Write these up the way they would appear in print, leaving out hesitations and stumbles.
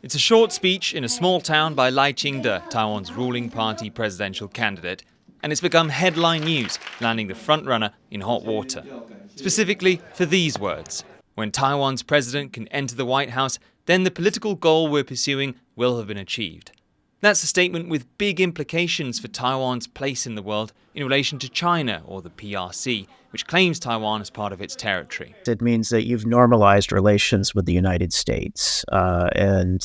It's a short speech in a small town by Ching-te, Taiwan's ruling party presidential candidate, and it's become headline news, landing the frontrunner in hot water. Specifically for these words: when Taiwan's president can enter the White House, then the political goal we're pursuing will have been achieved. That's a statement with big implications for Taiwan's place in the world in relation to China, or the PRC, which claims Taiwan as part of its territory. It means that you've normalized relations with the United States. And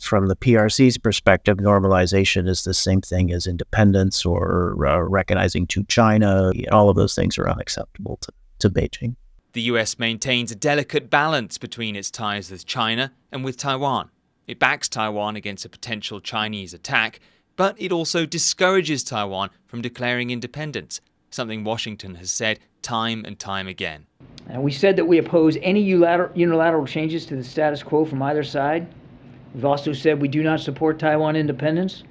from the PRC's perspective, normalization is the same thing as independence or recognizing to China. All of those things are unacceptable to Beijing. The US maintains a delicate balance between its ties with China and with Taiwan. It backs Taiwan against a potential Chinese attack, but it also discourages Taiwan from declaring independence, something Washington has said time and time again. And we said that we oppose any unilateral changes to the status quo from either side. We've also said we do not support Taiwan independence,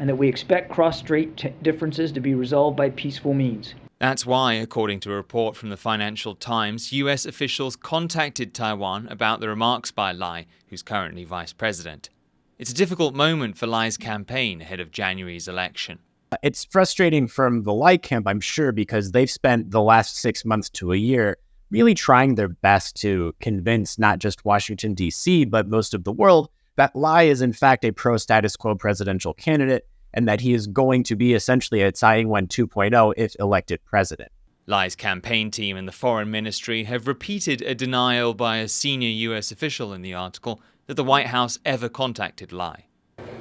and that we expect cross-strait differences to be resolved by peaceful means. That's why, according to a report from the Financial Times, US officials contacted Taiwan about the remarks by Lai, who's currently vice president. It's a difficult moment for Lai's campaign ahead of January's election. It's frustrating from the Lai camp, I'm sure, because they've spent the last 6 months to a year really trying their best to convince not just Washington, D.C., but most of the world that Lai is in fact a pro-status quo presidential candidate, and that he is going to be essentially a Taiwan 2.0 if elected president. Lai's campaign team and the foreign ministry have repeated a denial by a senior US official in the article that the White House ever contacted Lai.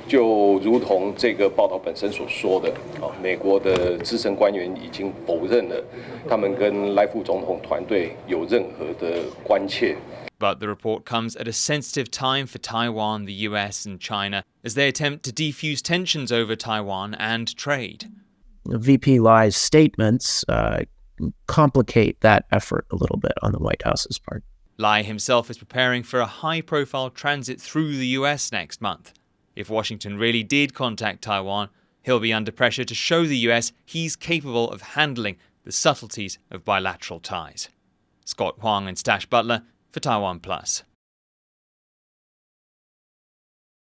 就如同这个报道本身所说的，美国的资深官员已经否认了他们跟赖副总统团队有任何的关切。 But the report comes at a sensitive time for Taiwan, the US and China as they attempt to defuse tensions over Taiwan and trade. VP Lai's statements complicate that effort a little bit on the White House's part. Lai himself is preparing for a high-profile transit through the US next month. If Washington really did contact Taiwan, he'll be under pressure to show the US he's capable of handling the subtleties of bilateral ties. Huang and Staś Butler for TaiwanPlus.